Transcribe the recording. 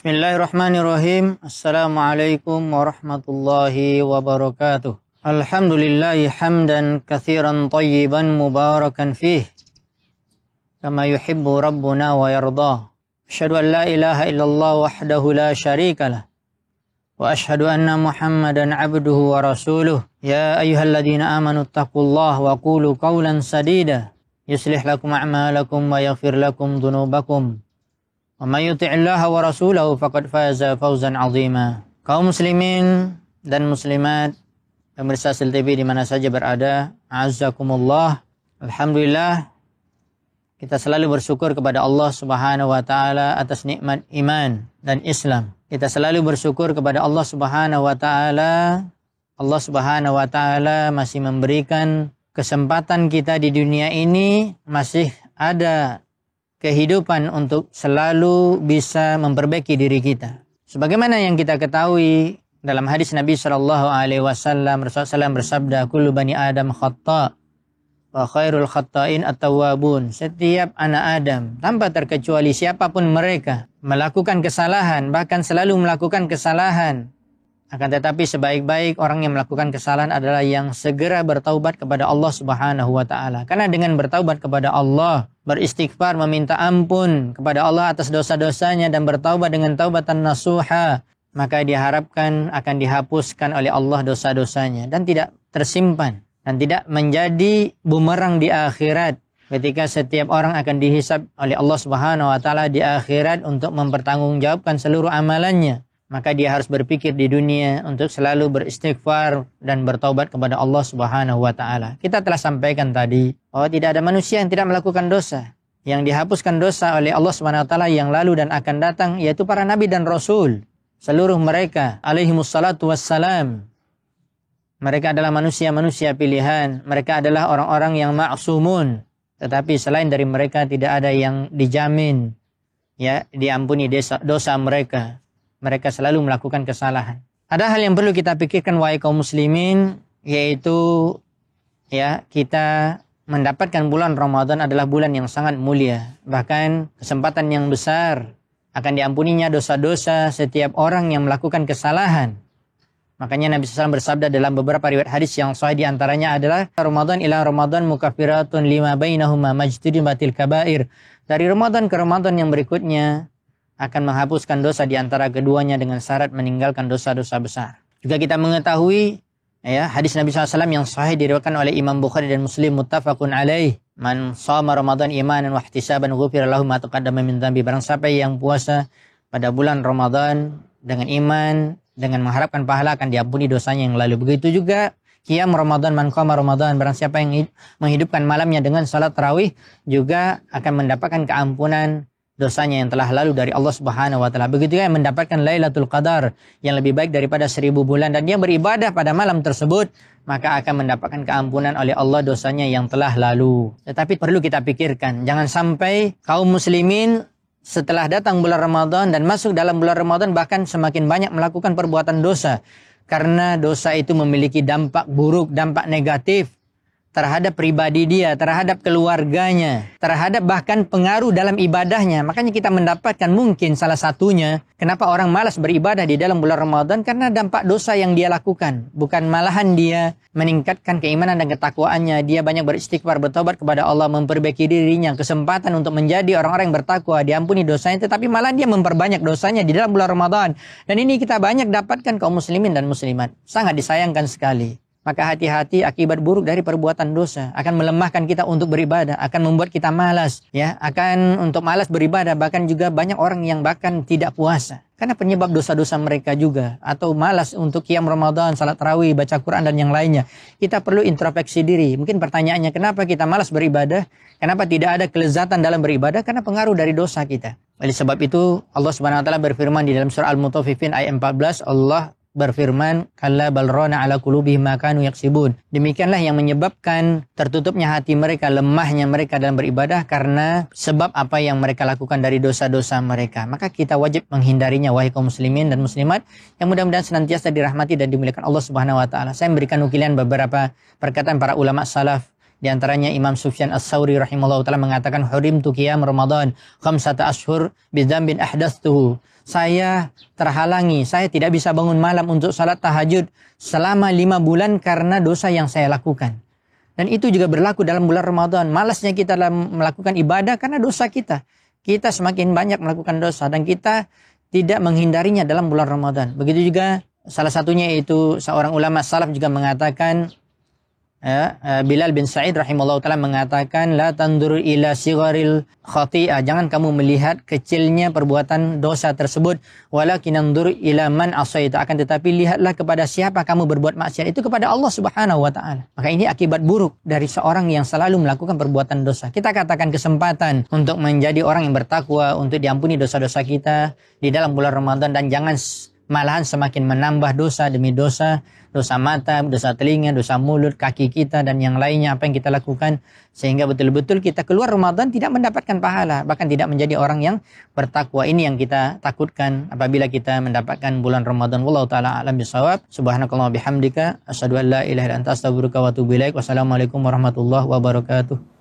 Bismillahirrahmanirrahim. Assalamualaikum warahmatullahi wabarakatuh. Alhamdulillahi hamdan katsiran tayyiban mubarakan fih kama yuhibbu rabbuna wa yardah. Asyhadu an la ilaha illallah wahdahu la syarikalah wa asyhadu anna Muhammadan abduhu wa rasuluh. Ya ayyuhalladzina amanu taqullaha wa qulu qawlan sadida yuslih lakum a'malakum wa yaghfir lakum dhunubakum. Wa may yuti'illaha wa rasulahu faqad faza fawzan 'azima. Kaum muslimin dan muslimat pemirsa Sil TV di mana saja berada, a'azzakumullah. Alhamdulillah kita selalu bersyukur kepada Allah Subhanahu wa taala atas nikmat iman dan Islam. Kita selalu bersyukur kepada Allah Subhanahu wa taala. Allah Subhanahu wa taala masih memberikan kesempatan kita di dunia ini, masih ada kehidupan untuk selalu bisa memperbaiki diri kita. Sebagaimana yang kita ketahui dalam hadis Nabi Shallallahu Alaihi Wasallam, Rasulullah bersabda, "Kullu bani Adam khata, wa khairul khata'in at-tawwabun." Setiap anak Adam, tanpa terkecuali siapapun mereka, melakukan kesalahan, bahkan selalu melakukan kesalahan. Akan tetapi sebaik-baik orang yang melakukan kesalahan adalah yang segera bertaubat kepada Allah Subhanahu wa taala. Karena dengan bertaubat kepada Allah, beristighfar, meminta ampun kepada Allah atas dosa-dosanya dan bertaubat dengan taubatan nasuha, maka diharapkan akan dihapuskan oleh Allah dosa-dosanya dan tidak tersimpan dan tidak menjadi bumerang di akhirat. Ketika setiap orang akan dihisab oleh Allah Subhanahu wa taala di akhirat untuk mempertanggungjawabkan seluruh amalannya, maka dia harus berpikir di dunia untuk selalu beristighfar dan bertaubat kepada Allah Subhanahu wa taala. Kita telah sampaikan tadi bahwa tidak ada manusia yang tidak melakukan dosa. Yang dihapuskan dosa oleh Allah Subhanahu wa taala yang lalu dan akan datang yaitu para nabi dan rasul. Seluruh mereka alaihimussalatu wassalam. Mereka adalah manusia-manusia pilihan. Mereka adalah orang-orang yang ma'sumun. Tetapi selain dari mereka tidak ada yang dijamin diampuni dosa mereka. Mereka selalu melakukan kesalahan. Ada hal yang perlu kita pikirkan wahai kaum muslimin, yaitu kita mendapatkan bulan Ramadan adalah bulan yang sangat mulia. Bahkan kesempatan yang besar akan diampuninya dosa-dosa setiap orang yang melakukan kesalahan. Makanya Nabi SAW bersabda dalam beberapa riwayat hadis yang sahih, di antaranya adalah Ramadan ila Ramadan mukaffiratun lima bainahuma majtunibatil kabair. Dari Ramadan ke Ramadan yang berikutnya akan menghapuskan dosa di antara keduanya dengan syarat meninggalkan dosa-dosa besar. Juga kita mengetahui hadis Nabi SAW yang sahih diriwayatkan oleh Imam Bukhari dan Muslim muttafaqun alaih. Man shoma Ramadan imanan wa ihtisaban ghufira lahu ma taqaddama min dhanbi. Barang siapa yang puasa pada bulan Ramadan dengan iman, dengan mengharapkan pahala, akan diampuni dosanya yang lalu. Begitu juga qiyam Ramadan, man qama Ramadan. Barang siapa yang menghidupkan malamnya dengan salat tarawih juga akan mendapatkan keampunan dosanya yang telah lalu dari Allah Subhanahu wa taala. Begitu juga yang mendapatkan Lailatul Qadar yang lebih baik daripada 1000 bulan, dan dia beribadah pada malam tersebut, maka akan mendapatkan keampunan oleh Allah dosanya yang telah lalu. Tetapi perlu kita pikirkan, jangan sampai kaum muslimin setelah datang bulan Ramadan dan masuk dalam bulan Ramadan bahkan semakin banyak melakukan perbuatan dosa, karena dosa itu memiliki dampak buruk, dampak negatif terhadap pribadi dia, terhadap keluarganya, terhadap bahkan pengaruh dalam ibadahnya. Makanya kita mendapatkan mungkin salah satunya kenapa orang malas beribadah di dalam bulan Ramadan, karena dampak dosa yang dia lakukan. Bukan malahan dia meningkatkan keimanan dan ketakwaannya, dia banyak beristighfar, bertobat kepada Allah, memperbaiki dirinya, kesempatan untuk menjadi orang-orang yang bertakwa, diampuni dosanya, tetapi malah dia memperbanyak dosanya di dalam bulan Ramadan. Dan ini kita banyak dapatkan kaum muslimin dan muslimat. Sangat disayangkan sekali. Maka hati-hati, akibat buruk dari perbuatan dosa akan melemahkan kita untuk beribadah, akan membuat kita malas, akan untuk malas beribadah. Bahkan juga banyak orang yang bahkan tidak puasa karena penyebab dosa-dosa mereka juga, atau malas untuk qiyam Ramadan, salat tarawih, baca Quran dan yang lainnya. Kita perlu introspeksi diri. Mungkin pertanyaannya, kenapa kita malas beribadah? Kenapa tidak ada kelezatan dalam beribadah? Karena pengaruh dari dosa kita. Oleh sebab itu Allah Subhanahu wa taala berfirman di dalam surah Al-Mutaffifin ayat 14, Allah berfirman, kalla bal rana ala qulubihim ma kanu yaksibun. Demikianlah yang menyebabkan tertutupnya hati mereka, lemahnya mereka dalam beribadah karena sebab apa yang mereka lakukan dari dosa-dosa mereka. Maka kita wajib menghindarinya wahai kaum muslimin dan muslimat yang mudah-mudahan senantiasa dirahmati dan dimuliakan Allah Subhanahu wa taala. Saya memberikan nukilan beberapa perkataan para ulama salaf Di antaranya Imam Sufyan Ats-Tsauri rahimahullah ta'ala mengatakan, hurimtu qiyam Ramadan khamsata ashhur bidzambin ahdatstuhu. Saya terhalangi, saya tidak bisa bangun malam untuk salat tahajud selama 5 bulan karena dosa yang saya lakukan. Dan itu juga berlaku dalam bulan Ramadan. Malasnya kita dalam melakukan ibadah karena dosa kita. Kita semakin banyak melakukan dosa dan kita tidak menghindarinya dalam bulan Ramadan. Begitu juga salah satunya yaitu seorang ulama salaf juga mengatakan, Bilal bin Sa'id rahimahullah ta'ala mengatakan, la tandur ila sigharil khati'ah, jangan kamu melihat kecilnya perbuatan dosa tersebut, walakin andur ila man asaita, akan tetapi lihatlah kepada siapa kamu berbuat maksiat, itu kepada Allah Subhanahu wa ta'ala. Maka ini akibat buruk dari seorang yang selalu melakukan perbuatan dosa. Kita katakan kesempatan untuk menjadi orang yang bertakwa, untuk diampuni dosa-dosa kita di dalam bulan Ramadan, dan jangan malahan semakin menambah dosa demi dosa, dosa mata, dosa telinga, dosa mulut, kaki kita, dan yang lainnya apa yang kita lakukan, sehingga betul-betul kita keluar Ramadan tidak mendapatkan pahala, bahkan tidak menjadi orang yang bertakwa. Ini yang kita takutkan apabila kita mendapatkan bulan Ramadan. Wallahu ta'ala a'lam bishawab. Subhanakallahumma bihamdika asyhadu an la ilaha illa anta astaghfiruka wa atubu ilaik. Wassalamualaikum warahmatullahi wabarakatuh.